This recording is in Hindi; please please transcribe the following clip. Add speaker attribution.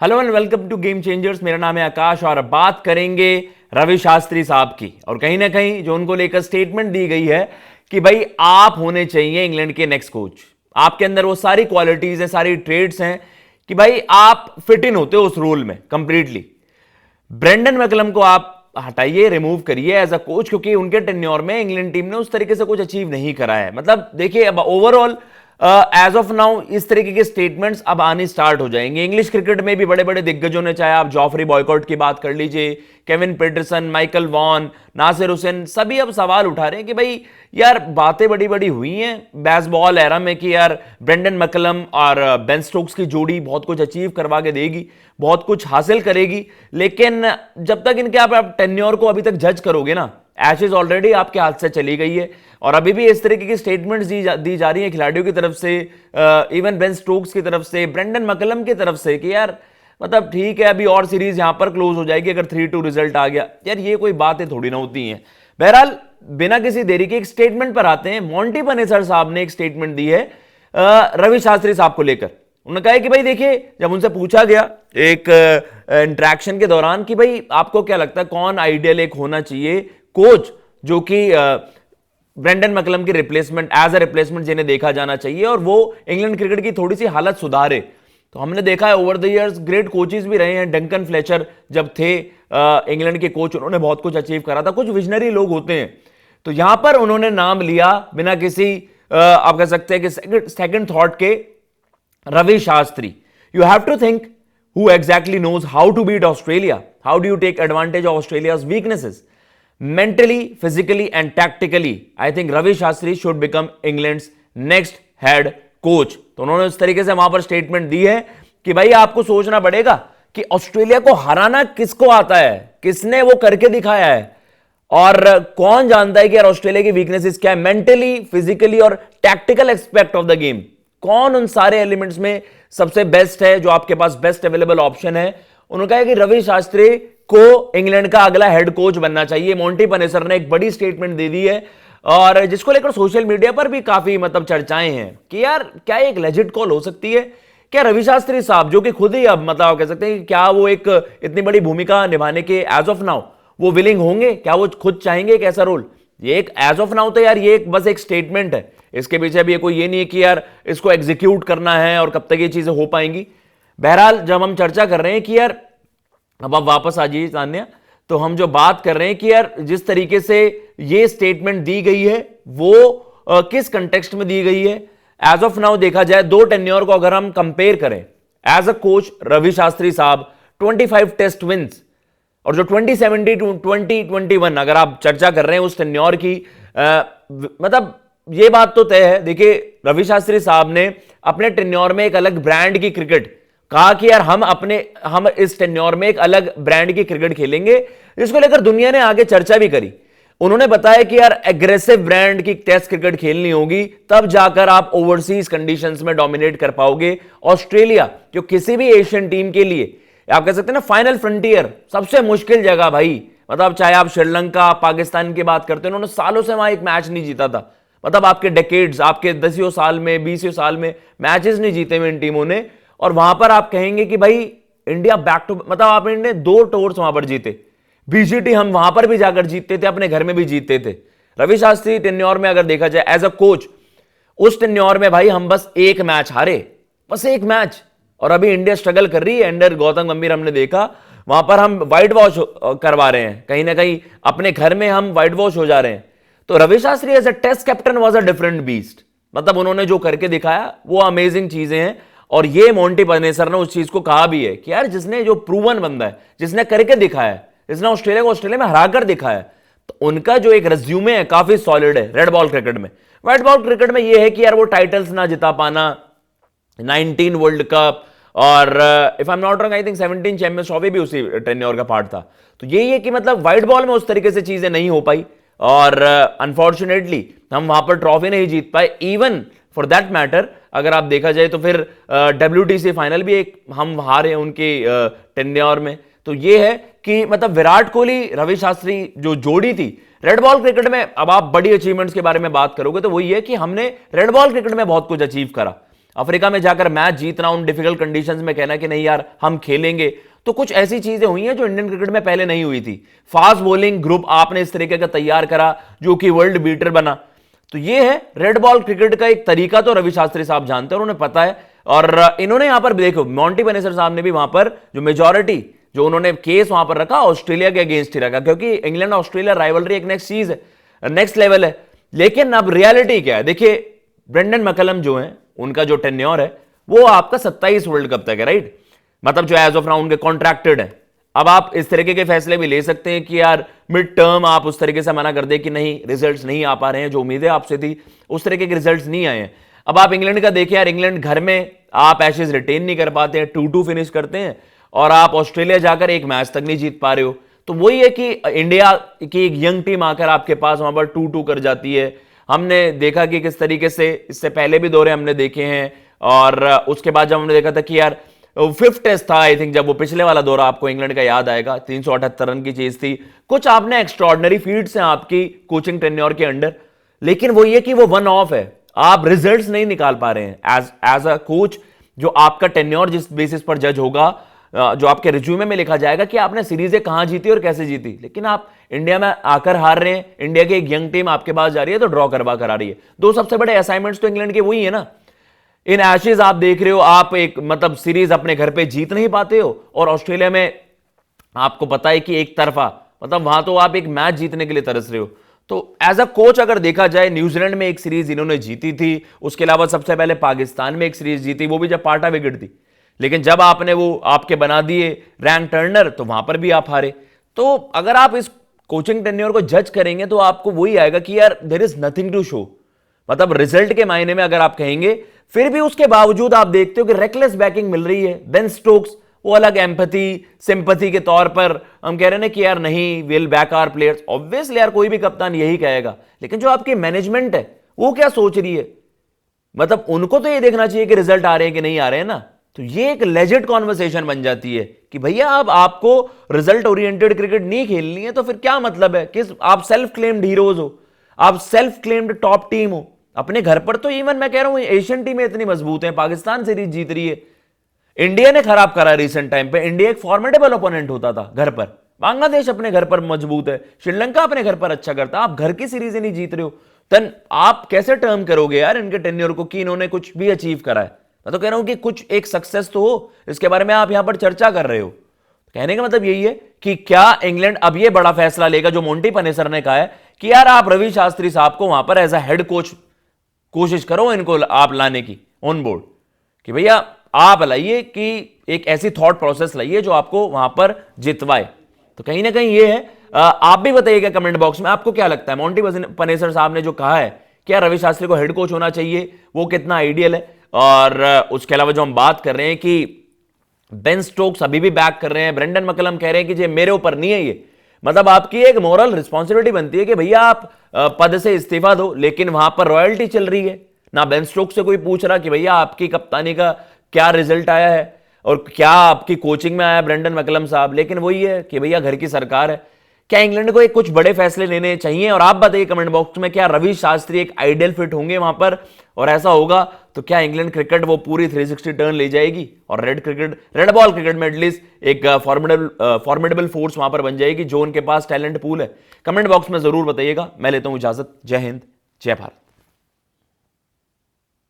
Speaker 1: Hello and welcome to game changers. मेरा नाम है आकाश और बात करेंगे रवि शास्त्री साहब की। और कहीं ना कहीं जो उनको लेकर स्टेटमेंट दी गई है कि भाई आप होने चाहिए इंग्लैंड के नेक्स्ट कोच। आपके अंदर वो सारी क्वालिटीज हैं, सारी ट्रेड्स हैं कि भाई आप फिट इन होते हो उस रोल में कंप्लीटली। ब्रेंडन मैकलम को आप हटाइए, रिमूव करिए एज अ कोच, क्योंकि उनके टेन्योर में इंग्लैंड टीम ने उस तरीके से कुछ अचीव नहीं करा है। मतलब देखिए, अब ओवरऑल एज ऑफ नाउ इस तरीके के स्टेटमेंट्स अब आने स्टार्ट हो जाएंगे। इंग्लिश क्रिकेट में भी बड़े बड़े दिग्गजों ने, चाहे आप जॉफरी बॉयकॉट की बात कर लीजिए, Kevin Pietersen, Michael Vaughan, Nasser Hussain, सभी अब सवाल उठा रहे हैं कि भाई यार बातें बड़ी बड़ी हुई हैं बेसबॉल एरा में कि यार ब्रेंडन मैकलम और बेन स्टोक्स की जोड़ी बहुत कुछ अचीव करवा के देगी, बहुत कुछ हासिल करेगी, लेकिन जब तक इनके आप टेन्योर को अभी तक जज करोगे ना, एशेज ऑलरेडी आपके हाथ से चली गई है। और अभी भी इस तरीके की स्टेटमेंट्स दी जा रही है खिलाड़ियों की तरफ से, इवन बेन स्टोक्स की तरफ से, ब्रेंडन मैकलम की तरफ से कि यार मतलब ठीक है अभी और सीरीज यहां पर क्लोज हो जाएगी अगर 3-2 रिजल्ट आ गया। यार ये कोई बातें थोड़ी ना होती हैं। बहरहाल बिना किसी देरी के एक स्टेटमेंट पर आते हैं। मोंटी पनेसर साहब ने एक स्टेटमेंट दी है रवि शास्त्री साहब को लेकर। उन्होंने कहा कि भाई देखिए, जब उनसे पूछा गया एक इंटरेक्शन के दौरान कि भाई आपको क्या लगता है कौन आइडियल एक होना चाहिए कोच जो कि ब्रेंडन मैकलम की रिप्लेसमेंट, एज अ रिप्लेसमेंट जिन्हें देखा जाना चाहिए और वो इंग्लैंड क्रिकेट की थोड़ी सी हालत सुधारे, तो हमने देखा है over the years great coaches भी रहे हैं। डंकन फ्लेचर जब थे इंग्लैंड के कोच, उन्होंने बहुत कुछ अचीव करा था। कुछ विजनरी लोग होते हैं, तो यहां पर उन्होंने नाम लिया बिना किसी आप कह सकते हैं कि सेकंड थॉट के, Ravi Shastri. You have to think who exactly knows how to beat Australia, how do you take advantage of Australia's weaknesses mentally, physically and tactically. I think Ravi Shastri should become England's next head coach. तो उन्होंने उस तरीके से वहां पर स्टेटमेंट दी है कि भाई आपको सोचना पड़ेगा कि ऑस्ट्रेलिया को हराना किसको आता है, किसने वो करके दिखाया है, और कौन जानता है कि यार ऑस्ट्रेलिया की वीकनेसेस क्या है, मेंटली, फिजिकली और tactical aspect of the game, कौन उन सारे एलिमेंट्स में सबसे बेस्ट है, जो आपके पास बेस्ट अवेलेबल ऑप्शन है। उन्होंने कहा कि रवि शास्त्री को इंग्लैंड का अगला हेड कोच बनना चाहिए। मोंटी पनेसर ने एक बड़ी स्टेटमेंट दे दी है और जिसको लेकर सोशल मीडिया पर भी काफी मतलब चर्चाएं हैं कि यार क्या एक लेजिट कॉल हो सकती है। क्या रवि शास्त्री साहब, जो कि खुद ही अब मतलब कह सकते हैं कि क्या वो एक इतनी बड़ी भूमिका निभाने के एज ऑफ नाउ वो विलिंग होंगे, क्या वो खुद चाहेंगे एक ऐसा रोल? ये एक एज ऑफ नाउ तो यार ये बस एक स्टेटमेंट है, इसके पीछे भी कोई ये नहीं है कि यार इसको एग्जीक्यूट करना है और कब तक ये चीजें हो पाएंगी। बहरहाल जब हम चर्चा कर रहे हैं कि यार, अब आप वापस आ जाइए तान्या, तो हम जो बात कर रहे हैं कि यार जिस तरीके से ये स्टेटमेंट दी गई है वो किस कंटेक्स्ट में दी गई है। एज ऑफ नाउ देखा जाए, दो टेन्योर को अगर हम कंपेयर करें, as a coach Ravi Shastri साहब 25 टेस्ट विंस, और जो 2017 टू 2021 अगर आप चर्चा कर रहे हैं उस टेन्योर की, मतलब ये बात तो तय है। देखिए, रवि शास्त्री साहब ने अपने टेन्योर में एक अलग ब्रांड की क्रिकेट कहा कि यार हम इस टेन्योर में एक अलग ब्रांड की क्रिकेट खेलेंगे, जिसको लेकर दुनिया ने आगे चर्चा भी करी। उन्होंने बताया कि यार एग्रेसिव ब्रांड की टेस्ट क्रिकेट खेलनी होगी, तब जाकर आप ओवरसीज कंडीशंस में डोमिनेट कर पाओगे। ऑस्ट्रेलिया जो किसी भी एशियन टीम के लिए आप कह सकते हैं ना फाइनल फ्रंटियर, सबसे मुश्किल जगह भाई। मतलब चाहे आप श्रीलंका, पाकिस्तान की बात करते हैं, उन्होंने सालों से वहां एक मैच नहीं जीता था। मतलब आपके डेकेड्स, आपके 10 साल में, 20 साल में मैचेस नहीं जीते हुए इन टीमों ने। और वहां पर आप कहेंगे कि भाई इंडिया बैक टू, मतलब आप इंडिया 2 टूर्स वहां पर जीते, बीजीटी हम वहां पर भी जाकर जीतते थे, अपने घर में भी जीतते थे। रवि शास्त्री टेन्योर में अगर देखा जाए एज अ कोच, उस टेन्योर में भाई हम बस एक मैच हारे, बस एक मैच। और अभी इंडिया स्ट्रगल कर रही है अंडर गौतम गंभीर। हमने देखा वहां पर हम व्हाइट वॉश करवा रहे हैं, कहीं ना कहीं अपने घर में हम व्हाइट वॉश हो जा रहे हैं। तो Ravi Shastri as a test captain was a different beast. मतलब उन्होंने जो करके दिखाया वो अमेजिंग चीजें हैं। और ये मोंटी पनेसर ने उस चीज को कहा भी है कि यार जिसने, जो प्रूवन बंदा है, जिसने करके दिखाया है, जिसने ऑस्ट्रेलिया को ऑस्ट्रेलिया में हराकर दिखाया है, तो उनका जो एक रिज्यूमे है काफी सॉलिड है रेड बॉल क्रिकेट में। व्हाइट बॉल क्रिकेट में ये है कि यार वो टाइटल्स ना जिता पाना, 19 वर्ल्ड कप और if I am not wrong I think 17 champions trophy भी उसी टेन्योर का पार्ट था। तो यही है कि मतलब व्हाइट बॉल में उस तरीके से चीजें नहीं हो पाई और अनफॉर्चुनेटली हम वहां पर ट्रॉफी नहीं जीत पाए। इवन फॉर दैट मैटर अगर आप देखा जाए तो फिर WTC फाइनल भी एक हम हारे उनके टेन्योर में। तो ये है कि मतलब विराट कोहली रवि शास्त्री जो जोड़ी थी रेड बॉल क्रिकेट में, अब आप बड़ी अचीवमेंट्स के बारे में बात करोगे तो वही है कि हमने रेड बॉल क्रिकेट में बहुत कुछ अचीव करा। अफ्रीका में जाकर मैच जीतना, उन डिफिकल्ट कंडीशंस में कहना कि नहीं यार हम खेलेंगे। तो कुछ ऐसी चीजें हुई हैं जो इंडियन क्रिकेट में पहले नहीं हुई थी। फास्ट बॉलिंग ग्रुप आपने इस तरीके का तैयार करा जो कि वर्ल्ड बीटर बना। तो ये है रेड बॉल क्रिकेट का एक तरीका, तो रवि शास्त्री साहब जानते हैं और उन्हें पता है। और इन्होंने यहां पर देखो, मॉन्टी पेनेसर साहब ने भी वहां पर जो मेजॉरिटी जो उन्होंने केस वहां पर रखा ऑस्ट्रेलिया के अगेंस्ट ही रखा, क्योंकि इंग्लैंड ऑस्ट्रेलिया राइवलरी एक नेक्स्ट चीज है, नेक्स्ट लेवल है। लेकिन अब रियलिटी क्या है, देखिए ब्रेंडन मैकलम जो है उनका जो टेन्योर है वो आपका 27 वर्ल्ड कप तक है, राइट। मतलब जो एज ऑफ नाउ उनके कॉन्ट्रैक्टेड है। अब आप इस तरीके के फैसले भी ले सकते हैं कि यार मिड टर्म आप उस तरीके से मना कर दे कि नहीं रिजल्ट्स नहीं आ पा रहे हैं, जो उम्मीदें आपसे थी उस तरीके के रिजल्ट्स नहीं आए हैं। अब आप इंग्लैंड का देखिए यार, इंग्लैंड घर में आप एशेज रिटेन नहीं कर पाते हैं, 2-2 फिनिश करते हैं, और आप ऑस्ट्रेलिया जाकर एक मैच तक नहीं जीत पा रहे हो। तो वही है कि इंडिया की एक यंग टीम आकर आपके पास वहां पर 2-2 कर जाती है। हमने देखा कि किस तरीके से इससे पहले भी दौरे हमने देखे हैं, और उसके बाद जब हमने देखा था कि यार 5th टेस्ट था आई थिंक, जब वो पिछले वाला दौरा आपको इंग्लैंड का याद आएगा, 378 रन की चीज थी। कुछ आपने एक्स्ट्रॉर्डनरी फीट्स हैं आपकी कोचिंग टेन्योर के अंडर, लेकिन वो ये कि वो वन ऑफ है, आप रिजल्ट्स नहीं निकाल पा रहे हैं एज अ कोच। जो आपका टेन्योर जिस बेसिस पर जज होगा, जो आपके रिज्यूमे में लिखा जाएगा कि आपने सीरीजें कहां जीती और कैसे जीती, लेकिन आप इंडिया में आकर हार रहे हैं। इंडिया की एक यंग टीम आपके पास जा रही है तो ड्रॉ करवा कर आ रही है। दो सबसे बड़े असाइनमेंट्स तो इंग्लैंड के वही है ना। इन एशेज आप देख रहे हो, आप एक मतलब सीरीज अपने घर पे जीत नहीं पाते हो, और ऑस्ट्रेलिया में आपको पता है कि एक तरफा, मतलब वहां तो आप एक मैच जीतने के लिए तरस रहे हो। तो एज अ कोच अगर देखा जाए, न्यूजीलैंड में एक सीरीज इन्होंने जीती थी, उसके अलावा सबसे पहले पाकिस्तान में एक सीरीज जीती, वो भी जब पाटा विकेट थी। लेकिन जब आपने वो आपके बना दिए रैंक टर्नर, तो वहां पर भी आप हारे। तो अगर आप इस कोचिंग टेन्योर को जज करेंगे तो आपको वही आएगा कि यार there is nothing to show. मतलब रिजल्ट के मायने में अगर आप कहेंगे, फिर भी उसके बावजूद आप देखते हो कि रेकलेस बैकिंग मिल रही है। बेन स्टोक्स वो अलग एम्पैथी सिंपैथी के तौर पर हम कह रहे हैं कि यार नहीं, will back our players. Obviously यार कोई भी कप्तान यही कहेगा, लेकिन जो आपकी मैनेजमेंट है वो क्या सोच रही है? मतलब उनको तो ये देखना चाहिए कि रिजल्ट आ रहे हैं कि नहीं आ रहे हैं ना। तो ये एक लेजिट कॉन्वर्सेशन बन जाती है कि भैया अब आपको रिजल्ट ओरिएंटेड क्रिकेट नहीं खेलनी है, तो फिर क्या मतलब है? किस आप सेल्फ क्लेम्ड हीरोज हो, आप सेल्फ क्लेम्ड टॉप टीम हो अपने घर पर। तो इवन मैं कह रहा हूं एशियन टीमें इतनी मजबूत हैं, पाकिस्तान सीरीज जीत रही है। इंडिया ने खराब करा रिसेंट टाइम पे, इंडिया एक फॉर्मेडेबल ओपोनेंट होता था घर पर। बांग्लादेश अपने घर पर मजबूत है, श्रीलंका अपने घर पर अच्छा करता, आप घर की सीरीजें नहीं जीत रहे हो, तन आप कैसे टर्म करोगे यार इनके टेन्योर को कि इन्होंने कुछ भी अचीव करा है? मैं तो कह रहा हूं कि कुछ एक सक्सेस तो हो, इसके बारे में आप यहां पर चर्चा कर रहे हो। कहने का मतलब यही है कि क्या इंग्लैंड अब ये बड़ा फैसला लेगा जो मोंटी पेनेसर ने कहा है कि यार आप रवि शास्त्री साहब को वहां पर एज अ हेड कोच कोशिश करो इनको आप लाने की ऑन बोर्ड, कि भैया आप लाइए कि एक ऐसी थॉट प्रोसेस लाइए जो आपको वहां पर जितवाए। तो कहीं ना कहीं ये है। आप भी बताइएगा कमेंट बॉक्स में आपको क्या लगता है, मोंटी पेनेसर साहब ने जो कहा है कि यार रवि शास्त्री को हेड कोच होना चाहिए, वो कितना आइडियल है? और उसके अलावा जो हम बात कर रहे हैं कि बेन स्टोक्स अभी भी बैक कर रहे हैं, ब्रेंडन मैकलम कह रहे हैं कि जे मेरे ऊपर नहीं है ये, मतलब आपकी एक मोरल रिस्पॉन्सिबिलिटी बनती है कि भैया आप पद से इस्तीफा दो, लेकिन वहां पर रॉयल्टी चल रही है ना। बेन स्टोक्स से कोई पूछ रहा कि भैया आपकी कप्तानी का क्या रिजल्ट आया है और क्या आपकी कोचिंग में आया ब्रेंडन मैकलम साहब, लेकिन वही है कि भैया घर की सरकार है। क्या इंग्लैंड को एक कुछ बड़े फैसले लेने चाहिए? और आप बताइए कमेंट बॉक्स में, क्या रवि शास्त्री एक आइडियल फिट होंगे वहां पर? और ऐसा होगा तो क्या इंग्लैंड क्रिकेट वो पूरी 360 टर्न ले जाएगी और रेड बॉल क्रिकेट में एटलीस्ट एक फॉर्मेडेबल फोर्स वहां पर बन जाएगी जो उनके पास टैलेंट पूल है? कमेंट बॉक्स में जरूर बताइएगा। मैं लेता हूं इजाजत। जय हिंद, जय भारत।